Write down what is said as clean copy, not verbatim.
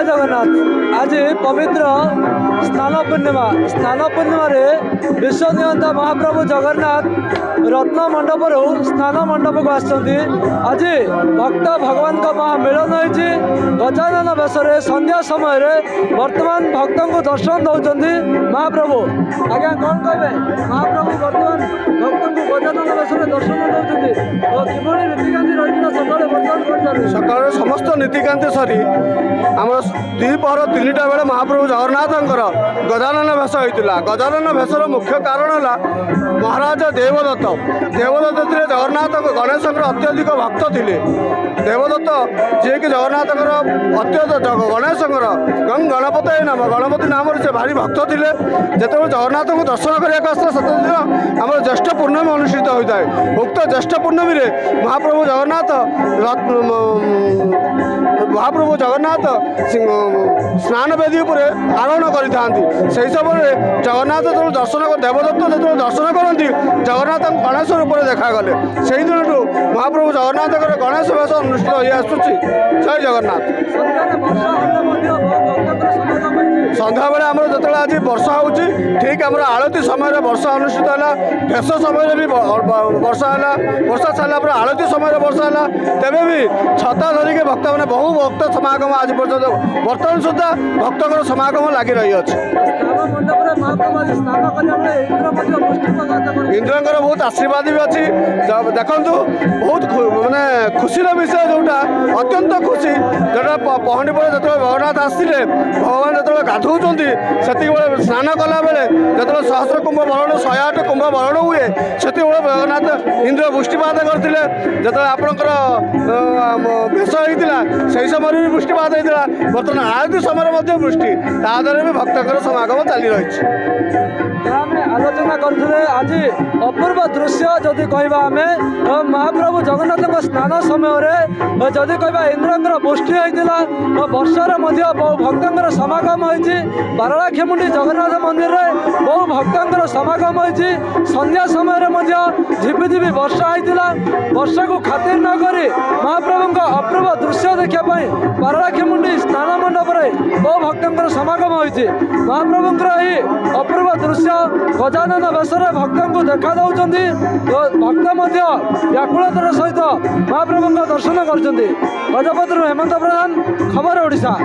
जय जगन्नाथ। आज पवित्र स्नान पूर्णिमा विश्व नियंता महाप्रभु जगन्नाथ रत्न मंडप स्नान मंडप को आसछन्ति। आज भक्त भगवान का महामिलन होइछि। गजानन बेश संध्या समय वर्तमान भक्त को दर्शन दौरान महाप्रभु आज्ञा कौन कहे महाप्रभु वर्तमान भक्त को गजानन बेश दर्शन दौरान किभଳି नीतिकांति रही सकाଳେ ବର୍ତ୍ତମାନ सकाल समस्त नीतिकांति सरी आम द्विपहर 3टा बेले महाप्रभु जगन्नाथंकर गजानन भेष होता। गजानन भेषर मुख्य कारण है महाराज देवदत्त थे जगन्नाथ गणेश अत्यधिक भक्त थे। देवदत्त जी कि जगन्नाथ अत्यंत गणेश गंग गणपति नाम गणपति नाम से भारी भक्त थे। जो जगन्नाथ को दर्शन करने दिन आम ज्येष्ठ पूर्णमी अनुष्ठित होता है। उक्त ज्येष्ठ पूर्णमी महाप्रभु जगन्नाथ स्नान वेदी पर आरोहण करते। समय जगन्नाथ जो दर्शन देवदत्त जो दर्शन करती जगन्नाथ गणेश रूप देखागले। से दिन महाप्रभु जगन्नाथ गणेश वेश अनुष्ठित हो आसूँ। जय जगन्नाथ। सन्ध्या बेले आम जो आज वर्षा हो ठीक आम आलती समय वर्षा अनुष्ठित है। भेष समय भी वर्षा है। वर्षा सारा आलती समय वर्षा है। तेबे भी छता धरिक भक्त मैंने बहु भक्त समागम आज पर्यटन बर्तमान सुधा भक्तर समागम लगी रही है। इंद्र बहुत आशीर्वाद भी अच्छी। देखु बहुत मानने खुशी विषय जोटा अत्यंत खुशी जोटा पहंडी पर जो जगन्नाथ आसते भगवान जो गाधौं से स्नान कला बेले जो सहस्र कुंभ बरण 108 कुंभ बरण हुए से जगन्नाथ इंद्र पुष्टिपात करते। जो आपणकर भेष होता से समय भी पुष्टिपात होता। बर्तमान आरती समय वृष्टि तादर भी भक्तर समागम चली रही। आलोचना करते आज अपूर्व दृश्य जदि कहवा आम महाप्रभु जगन्नाथ स्नान समय जदि कहवा इंद्र पुष्टि होता वर्षार बहु भक्तर समागम होती। बाराक्षमुंडी जगन्नाथ मंदिर में बहु भक्तर समागम होती। संध्या समय झिपिझिपि वर्षा होता। वर्षा को खातिर नक महाप्रभु अपूर्व दृश्य देखापी बाराक्षमुंडी स्नान मंडप बहु भक्तर समागम होती। महाप्रभुंर यही अपूर्व दृश्य गजानन बेश भक्त को देखा दौरान भक्त व्याकुलतार सहित महाप्रभु दर्शन कर। गजपति हेमंत प्रधान, खबर ओडिशा।